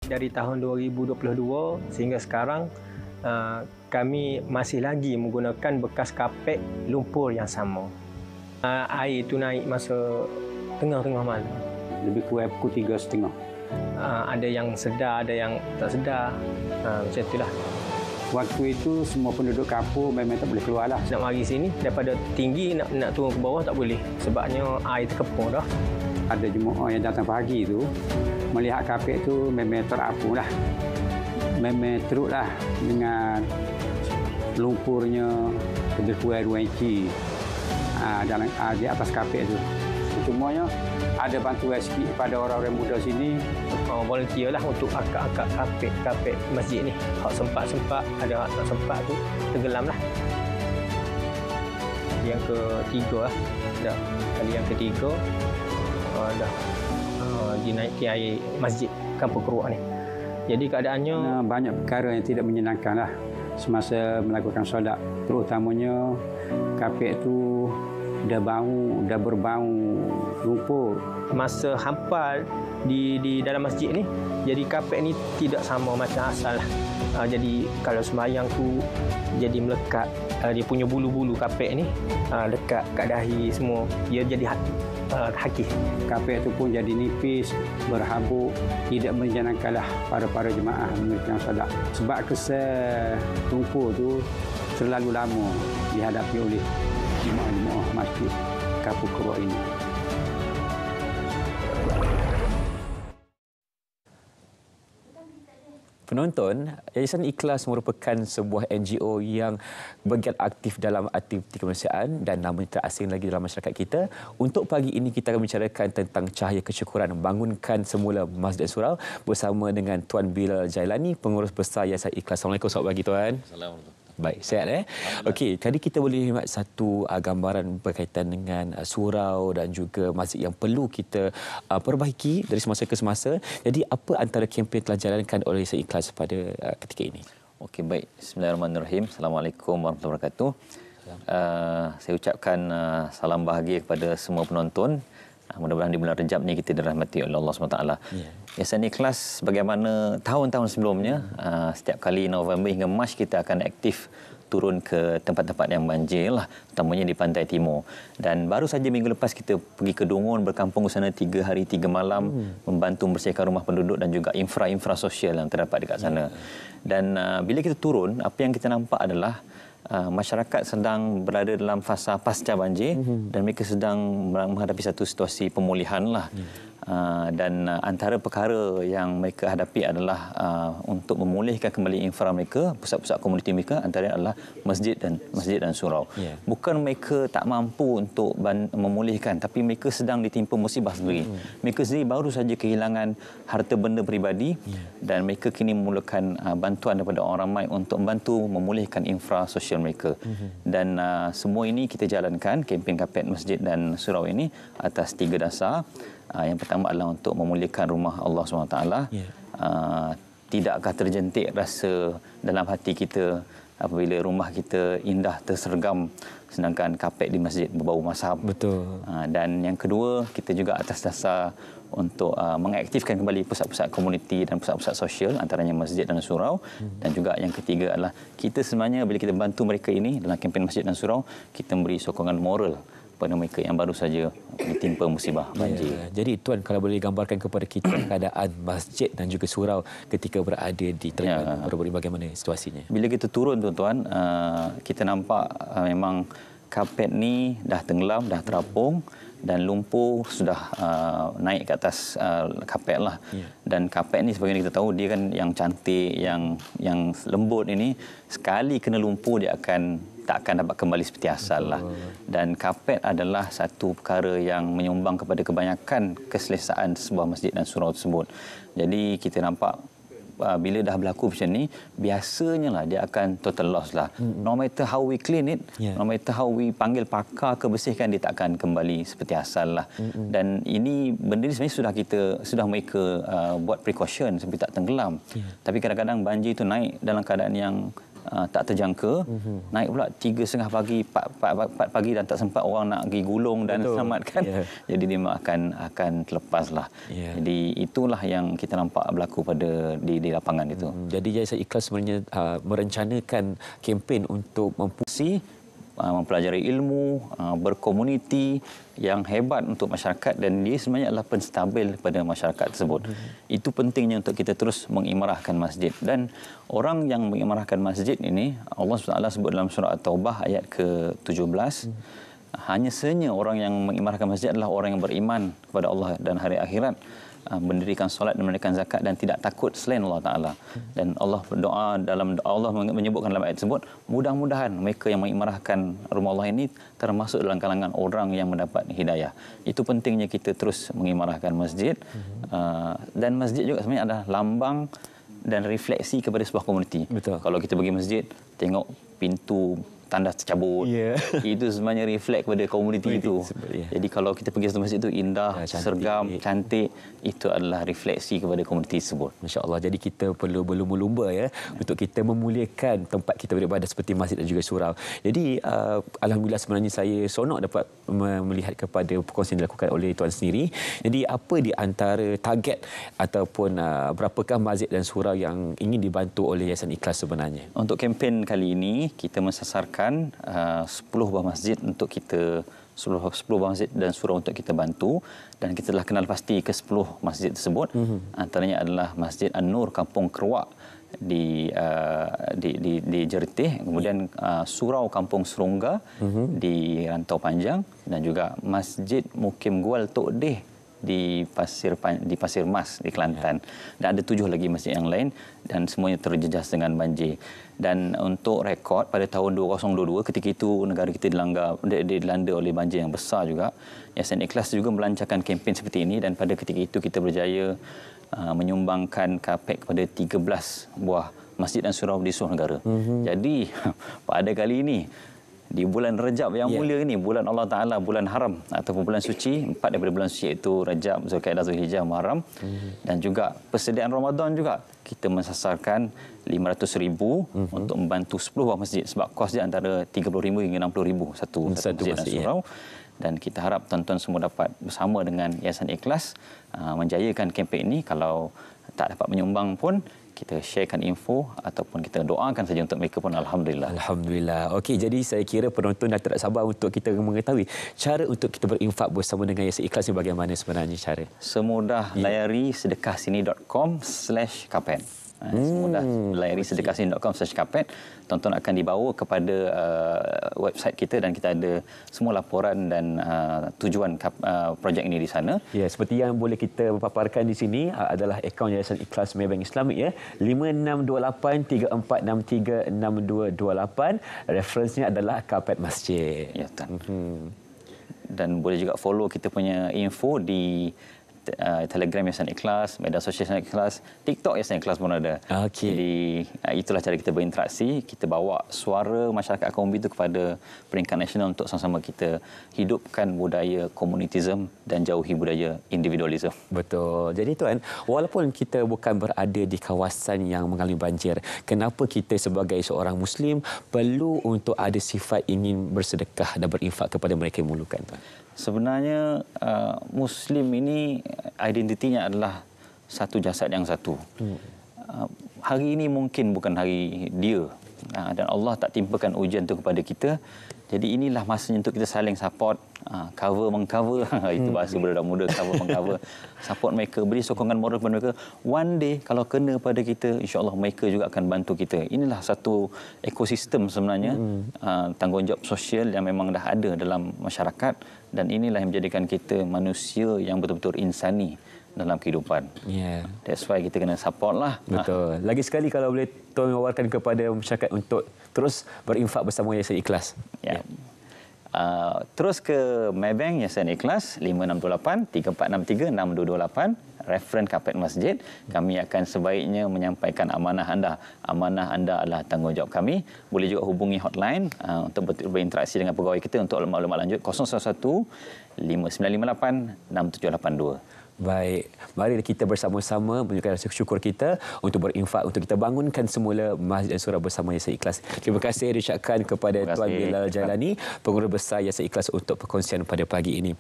Dari tahun 2022 sehingga sekarang kami masih lagi menggunakan bekas kapek lumpur yang sama. Air itu naik masa tengah-tengah malam. Lebih kurang pukul 3.30. Ada yang sedar, ada yang tak sedar. Macam itulah. Waktu itu semua penduduk kampung memang tak boleh keluar lah. Nak mari sini daripada tinggi nak turun ke bawah tak boleh. Sebabnya air terkepung dah. Ada jemaah yang datang pagi tu melihat kapek tu memang terapung lah. Memang teruk lah dengan lumpurnya lebih kurang 2 inci di atas kapek tu. Semuanya ada bantuan sikit pada orang-orang muda sini. Volunteer lah untuk akak-akak kapek masjid ni. Hak sempat-sempat, ada hak tak sempat tu tenggelam lah. Yang ketiga lah. Dah. Kali yang ketiga dah dinaiki air masjid Kampung Keruak ni. Jadi keadaannya banyak perkara yang tidak menyenangkan lah semasa melakukan solat. Terutamanya kapek tu dah berbau lumpur. Masa hampa di dalam masjid ni, jadi kapek ni tidak sama macam asal lah. Jadi kalau sembahyang tu jadi melekat, dia punya bulu-bulu kapek ni lekat kat dahi semua, dia jadi hakis. Kapek tu pun jadi nipis, berhabuk, tidak menyenangkanlah para jemaah mengerjakan solat. Sebab kesan lumpur tu terlalu lama dihadapi oleh jemaah-jemaah masjid Kampung Keruak ini. Penonton, Yayasan Ikhlas merupakan sebuah NGO yang bergiat aktif dalam aktiviti kemanusiaan dan namanya terasing lagi dalam masyarakat kita. Untuk pagi ini kita akan bicarakan tentang cahaya kesyukuran bangunkan semula Masjid dan Surau bersama dengan Tuan Bilal Jailani, pengurus besar Yayasan Ikhlas. Assalamualaikum, selamat pagi Tuan. Assalamualaikum. Baik, sihat Okey, tadi kita boleh lihat satu gambaran berkaitan dengan surau dan juga masjid yang perlu kita perbaiki dari semasa ke semasa. Jadi apa antara kempen telah dijalankan oleh Yayasan Ikhlas pada ketika ini? Okey, baik. Bismillahirrahmanirrahim. Assalamualaikum warahmatullahi wabarakatuh. Saya ucapkan salam bahagia kepada semua penonton. Mudah-mudahan di bulan Rejab ni kita dirahmati oleh Allah SWT. Yayasan Ikhlas bagaimana tahun-tahun sebelumnya, setiap kali November hingga Mac kita akan aktif turun ke tempat-tempat yang banjir lah, utamanya di pantai timur. Dan baru saja minggu lepas kita pergi ke Dungun, berkampung ke sana 3 hari 3 malam, membantu membersihkan rumah penduduk dan juga infra sosial yang terdapat dekat sana. Dan bila kita turun, apa yang kita nampak adalah masyarakat sedang berada dalam fasa pasca banjir dan mereka sedang menghadapi satu situasi pemulihan lah. Dan antara perkara yang mereka hadapi adalah untuk memulihkan kembali infra mereka, pusat-pusat komuniti mereka, antaranya adalah masjid dan surau. Bukan mereka tak mampu untuk memulihkan, tapi mereka sedang ditimpa musibah sendiri. Mereka sendiri baru saja kehilangan harta benda peribadi dan mereka kini memerlukan bantuan daripada orang ramai untuk membantu memulihkan infra sosial mereka. Dan semua ini kita jalankan, kempen kapet masjid dan surau ini atas 3 dasar. Yang pertama adalah untuk memulihkan rumah Allah SWT. Tidakkah terjentik rasa dalam hati kita apabila rumah kita indah tersergam sedangkan kapek di masjid berbau mazhab? Betul. Dan yang kedua, kita juga atas dasar untuk mengaktifkan kembali pusat-pusat komuniti dan pusat-pusat sosial, antaranya masjid dan surau. Dan juga yang ketiga adalah kita sebenarnya bila kita bantu mereka ini dalam kempen masjid dan surau, kita memberi sokongan moral kepada mereka yang baru saja ditimpa musibah banjir. Jadi Tuan, kalau boleh gambarkan kepada kita keadaan masjid dan juga surau ketika berada di Terengganu, bagaimana situasinya? Bila kita turun tuan-tuan, kita nampak memang kapet ni dah tenggelam, dah terapung dan lumpur sudah naik ke atas kapet lah. Dan kapet ni sebagaimana kita tahu, dia kan yang cantik, yang lembut ini, sekali kena lumpur dia tak akan dapat kembali seperti asal lah. Dan kapet adalah satu perkara yang menyumbang kepada kebanyakan keselesaan sebuah masjid dan surau tersebut. Jadi kita nampak bila dah berlaku macam ni, biasanya lah dia akan total loss lah. No matter how we clean it, no matter how we panggil pakar ke bersihkan, dia tak akan kembali seperti asal lah. Dan ini benda ni sebenarnya sudah mereka buat precaution supaya tak tenggelam. Tapi kadang-kadang banjir itu naik dalam keadaan yang tak terjangka, naik pula 3.30 pagi, 4 pagi dan tak sempat orang nak pergi gulung dan selamatkan. Jadi dia akan terlepaslah. Jadi itulah yang kita nampak berlaku pada di lapangan itu. Jadi Yayasan Ikhlas sebenarnya merencanakan kempen untuk mempelajari ilmu, berkomuniti yang hebat untuk masyarakat, dan dia sebenarnya adalah penstabil kepada masyarakat tersebut. Itu pentingnya untuk kita terus mengimarahkan masjid. Dan orang yang mengimarahkan masjid ini, Allah SWT sebut dalam surah At-Taubah ayat ke-17, hanya sahaja orang yang mengimarahkan masjid adalah orang yang beriman kepada Allah dan hari akhirat, mendirikan solat dan menunaikan zakat dan tidak takut selain Allah Taala. Dan Allah berdoa Allah menyebutkan dalam ayat tersebut, mudah-mudahan mereka yang mengimarahkan rumah Allah ini termasuk dalam kalangan orang yang mendapat hidayah. Itu pentingnya kita terus mengimarahkan masjid. Dan masjid juga sebenarnya adalah lambang dan refleksi kepada sebuah komuniti. Betul. Kalau kita pergi masjid, tengok pintu tandas tercabut, itu sebenarnya reflek kepada komuniti itu. Jadi kalau kita pergi ke masjid itu indah, sergam, cantik, itu adalah refleksi kepada komuniti tersebut. Masya Allah. Jadi kita perlu berlumba-lumba untuk kita memuliakan tempat kita beribadah seperti masjid dan juga surau. Jadi alhamdulillah sebenarnya saya seronok dapat melihat kepada perkongsian yang dilakukan oleh tuan sendiri. Jadi apa di antara target ataupun berapakah masjid dan surau yang ingin dibantu oleh Yayasan Ikhlas sebenarnya? Untuk kempen kali ini kita mensasarkan 10 buah masjid untuk kita 10 buah masjid dan surau untuk kita bantu, dan kita telah kenal pasti ke 10 masjid tersebut. Antaranya adalah Masjid An-Nur Kampung Keruak di Jertih, kemudian surau Kampung Serongga di Rantau Panjang, dan juga Masjid Mukim Gual Tok Deh di Pasir Mas di Kelantan. Dan ada 7 lagi masjid yang lain, dan semuanya terjejas dengan banjir. Dan untuk rekod pada tahun 2022, ketika itu negara kita dilanda oleh banjir yang besar juga, Yayasan Ikhlas juga melancarkan kempen seperti ini, dan pada ketika itu kita berjaya menyumbangkan kapek kepada 13 buah masjid dan surau di seluruh negara. Jadi pada kali ini di bulan Rejab yang mulia ini, bulan Allah Ta'ala, bulan haram ataupun bulan suci, 4 daripada bulan suci iaitu Rejab, Zulkaidah, Zulhijjah, Muharram, dan juga persediaan Ramadan juga kita mensasarkan 500,000 untuk membantu 10 buah masjid, sebab kos dia antara 30,000 hingga 60,000 satu masjid dan surau. Dan kita harap tuan-tuan semua dapat bersama dengan Yayasan Ikhlas menjayakan kempen ini. Kalau tak dapat menyumbang pun, kita sharekan info ataupun kita doakan saja untuk mereka pun, alhamdulillah. Alhamdulillah. Okey, jadi saya kira penonton dah tak sabar untuk kita mengetahui cara untuk kita berinfak bersama dengan Yayasan Ikhlas ni bagaimana sebenarnya cara. Semudah layari sedekahsini.com/kapen. Semudah layari sedekahsini.com/kapen. Tonton akan dibawa kepada website kita, dan kita ada semua laporan dan tujuan projek ini di sana. Ya, seperti yang boleh kita paparkan di sini adalah akaun Yayasan Ikhlas Maybank Islamik ya, 5628-3463-6228. Referensinya adalah Kapet Masjid. Ya, dan boleh juga follow kita punya info di Telegram Yayasan Ikhlas, media sosial Yayasan Ikhlas, TikTok Yayasan Ikhlas pun ada. Jadi itulah cara kita berinteraksi. Kita bawa suara masyarakat Kombi itu kepada peringkat nasional untuk sama-sama kita hidupkan budaya komunitisme dan jauhi budaya individualisme. Betul. Jadi tuan, walaupun kita bukan berada di kawasan yang mengalami banjir, kenapa kita sebagai seorang Muslim perlu untuk ada sifat ingin bersedekah dan berinfak kepada mereka yang memerlukan, tuan? Sebenarnya Muslim ini identitinya adalah satu jasad yang satu. Hari ini mungkin bukan hari dia, dan Allah tak timpakan ujian itu kepada kita. Jadi inilah masanya untuk kita saling support, cover mengcover. Itu bahasa budak muda, cover mengcover. Support mereka, beri sokongan moral kepada mereka. One day kalau kena pada kita, insya-Allah mereka juga akan bantu kita. Inilah satu ekosistem sebenarnya, tanggungjawab sosial yang memang dah ada dalam masyarakat, dan inilah yang menjadikan kita manusia yang betul-betul insani dalam kehidupan. That's why kita kena support lah. Betul. Lagi sekali kalau boleh tuan mewawarkan kepada masyarakat untuk terus berinfak bersama Yayasan Ikhlas. Terus ke Maybank Yayasan Ikhlas 5628-3463-6228, referen Kapet Masjid. Kami akan sebaiknya menyampaikan amanah anda. Amanah anda adalah tanggungjawab kami. Boleh juga hubungi hotline untuk berinteraksi dengan pegawai kita untuk maklumat lanjut 011 5958 6782. Baik, mari kita bersama-sama menunjukkan rasa syukur kita untuk berinfak, untuk kita bangunkan semula Masjid dan Surau bersama Yayasan Ikhlas. Terima kasih diucapkan kepada Tuan Bilal Jailani, pengurus besar Yayasan Ikhlas untuk perkongsian pada pagi ini.